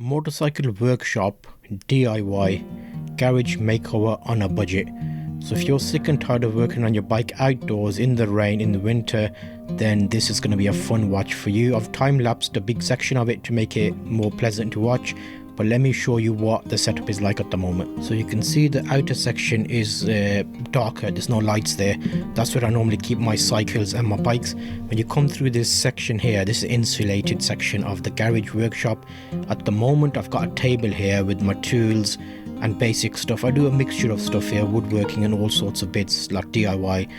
Motorcycle workshop DIY garage makeover on a budget. So if you're sick and tired of working on your bike outdoors in the rain in the winter, then this is going to be a fun watch for you. I've time-lapsed a big section of it to make it more pleasant to watch, but let me show you what the setup is like at the moment. So you can see the outer section is darker, there's no lights there. That's where I normally keep my cycles and my bikes. When you come through this section here, this is insulated section of the garage workshop. At the moment I've got a table here with my tools and basic stuff. I do a mixture of stuff here, woodworking and all sorts of bits like DIY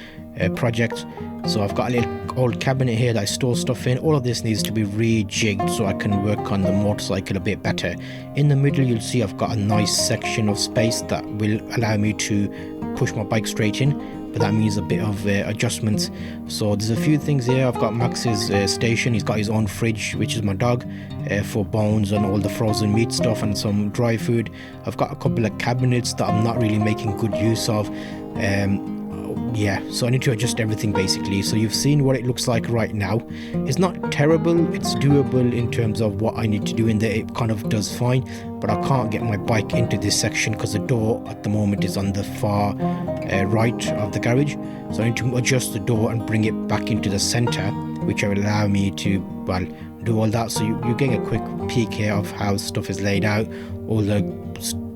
projects. So I've got a little old cabinet here that I store stuff in. All of this needs to be rejigged so I can work on the motorcycle a bit better. In the middle you'll see I've got a nice section of space that will allow me to push my bike straight in, but that means a bit of adjustments. So there's a few things here. I've got Max's station. He's got his own fridge, which is my dog, for bones and all the frozen meat stuff and some dry food. I've got a couple of cabinets that I'm not really making good use of. Yeah, so I need to adjust everything basically. So you've seen what it looks like right now. It's not terrible, it's doable in terms of what I need to do in there. It kind of does fine, but I can't get my bike into this section because the door at the moment is on the far right of the garage. So I need to adjust the door and bring it back into the center, which will allow me to, well, do all that. So you're getting a quick peek here of how stuff is laid out, all the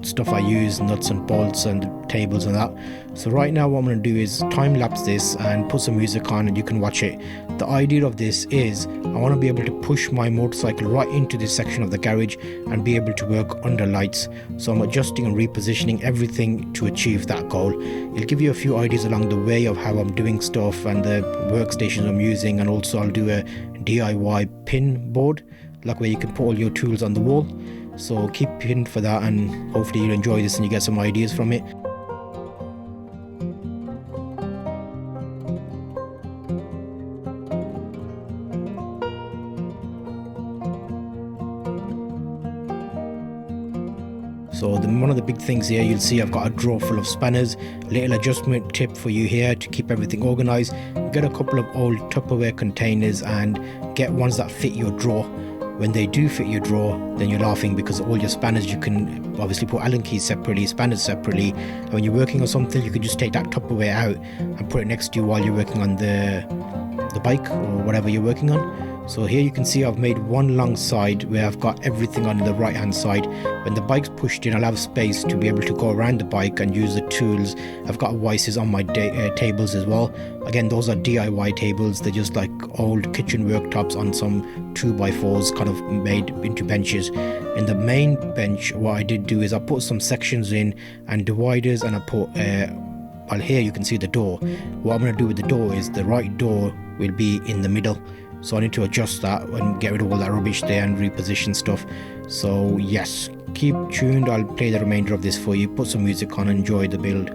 stuff I use, nuts and bolts and the tables and that. So right now what I'm going to do is time lapse this and put some music on and you can watch it. The idea of this is I want to be able to push my motorcycle right into this section of the garage and be able to work under lights. So I'm adjusting and repositioning everything to achieve that goal. It'll give you a few ideas along the way of how I'm doing stuff and the workstations I'm using, and also I'll do a DIY pin board, like where you can put all your tools on the wall. So keep pinned for that, and hopefully you'll enjoy this and you get some ideas from it. So one of the big things here, you'll see I've got a drawer full of spanners. A little adjustment tip for you here to keep everything organized: get a couple of old Tupperware containers and get ones that fit your drawer. When they do fit your drawer, then you're laughing because all your spanners, you can obviously put Allen keys separately, spanners separately. And when you're working on something, you can just take that Tupperware out and put it next to you while you're working on the bike or whatever you're working on. So here you can see I've made one long side where I've got everything on the right hand side. When the bike's pushed in, I'll have space to be able to go around the bike and use the tools. I've got vices on my tables as well. Again, those are DIY tables. They're just like old kitchen worktops on some 2x4s kind of made into benches. In the main bench, what I did do is I put some sections in and dividers, and I put well, here you can see the door. What I'm going to do with the door is the right door will be in the middle. So I need to adjust that and get rid of all that rubbish there and reposition stuff. So yes, keep tuned. I'll play the remainder of this for you. Put some music on and enjoy the build.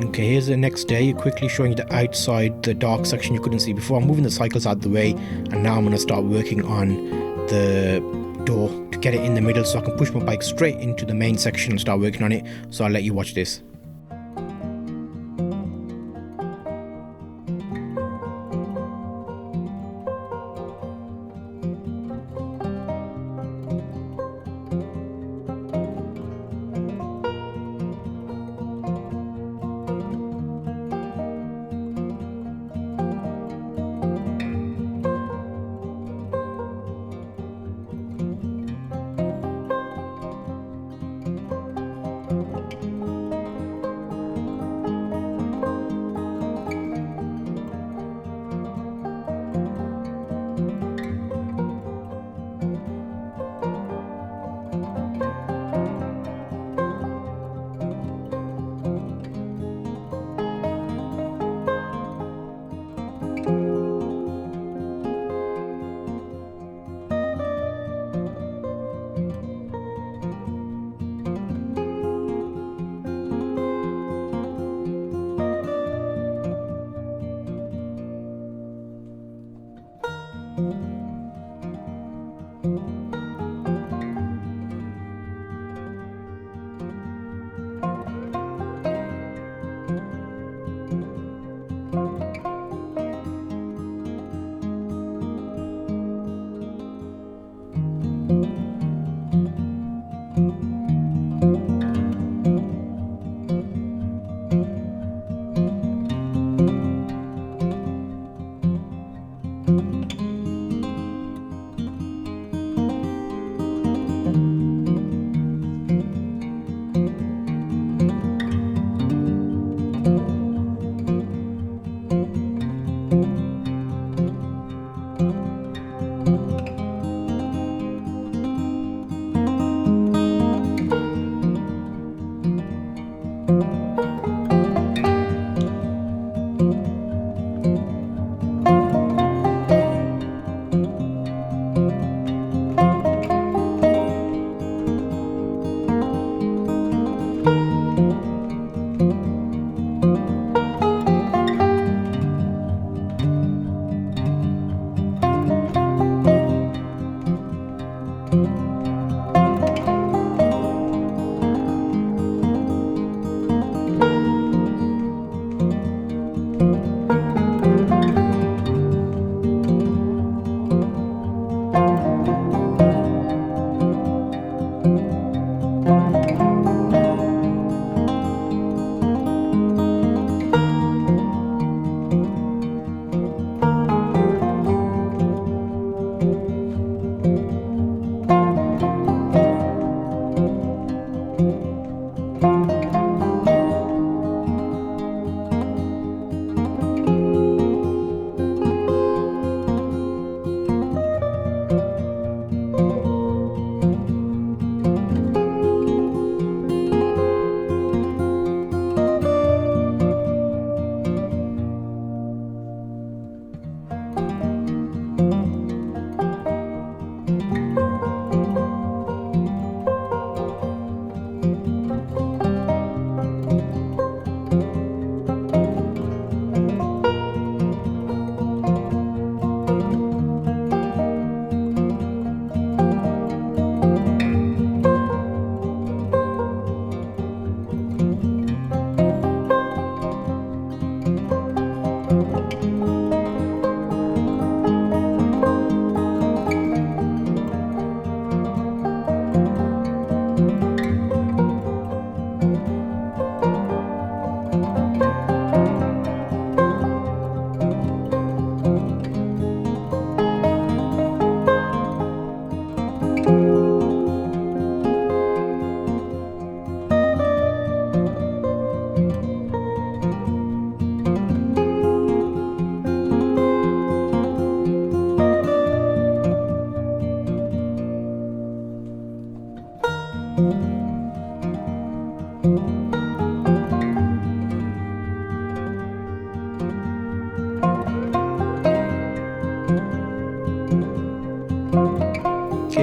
Okay, here's the next day, quickly showing you the outside, the dark section you couldn't see before. I'm moving the cycles out of the way, and now I'm going to start working on the door to get it in the middle so I can push my bike straight into the main section and start working on it. So I'll let you watch this.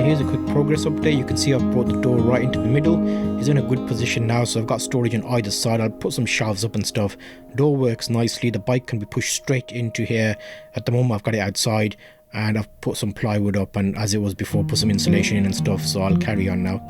here's a quick progress update. You can see I've brought the door right into the middle. It's in a good position now, so I've got storage on either side. I'll put some shelves up and stuff. Door works nicely. The bike can be pushed straight into here. At the moment I've got it outside, and I've put some plywood up, and as it was before, put some insulation in and stuff. So I'll carry on now.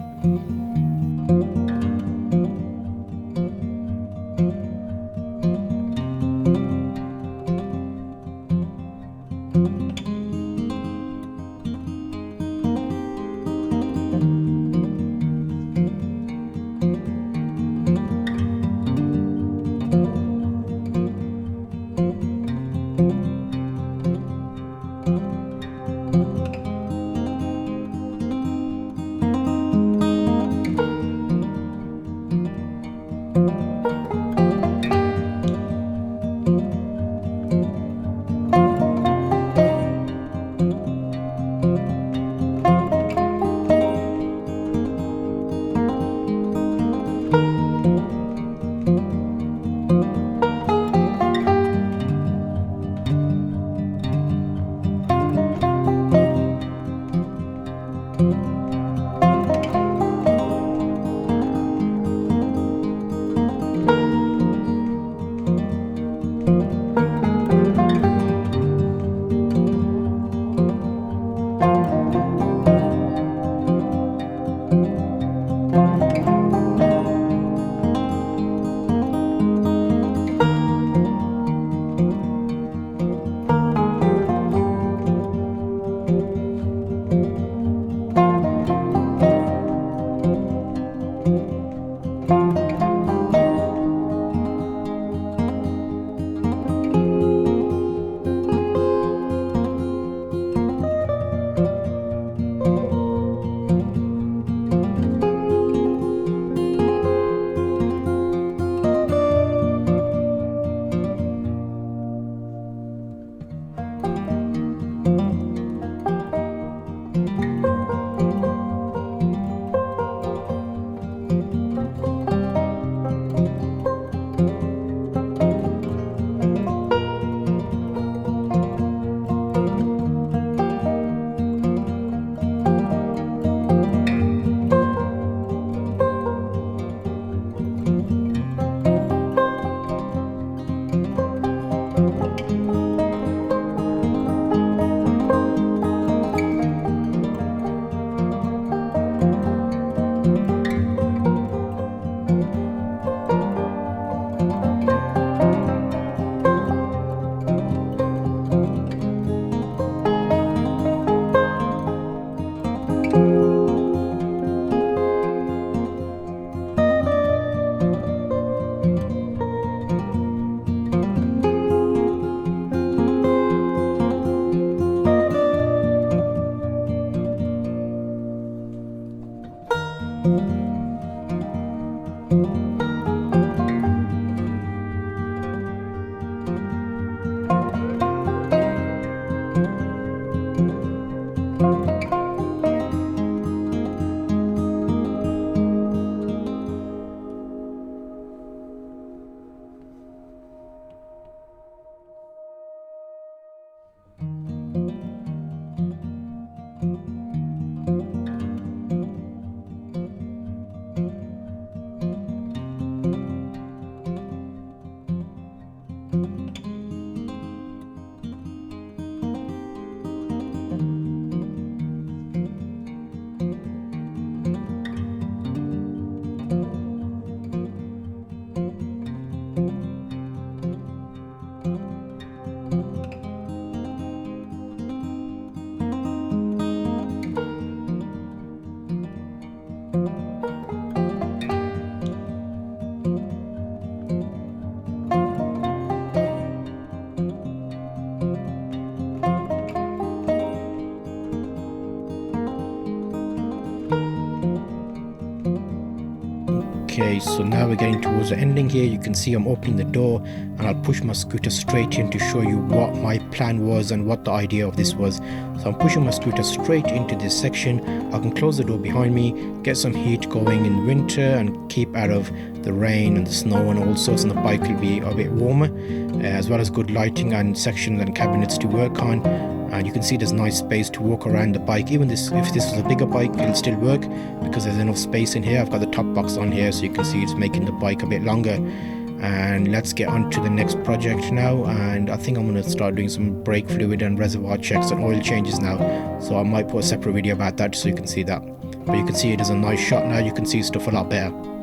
Okay, so now we're getting towards the ending here. You can see I'm opening the door, and I'll push my scooter straight in to show you what my plan was and what the idea of this was. So I'm pushing my scooter straight into this section. I can close the door behind me, get some heat going in winter and keep out of the rain and the snow and all sorts, and the bike will be a bit warmer, as well as good lighting and sections and cabinets to work on. and you can see there's nice space to walk around the bike. Even this, if this was a bigger bike, it'll still work because there's enough space in here. I've got the top box on here, so you can see it's making the bike a bit longer. And let's get on to the next project now, and I think I'm going to start doing some brake fluid and reservoir checks and oil changes now, so I might put a separate video about that so you can see that. But you can see it is a nice shot now, you can see stuff a lot better.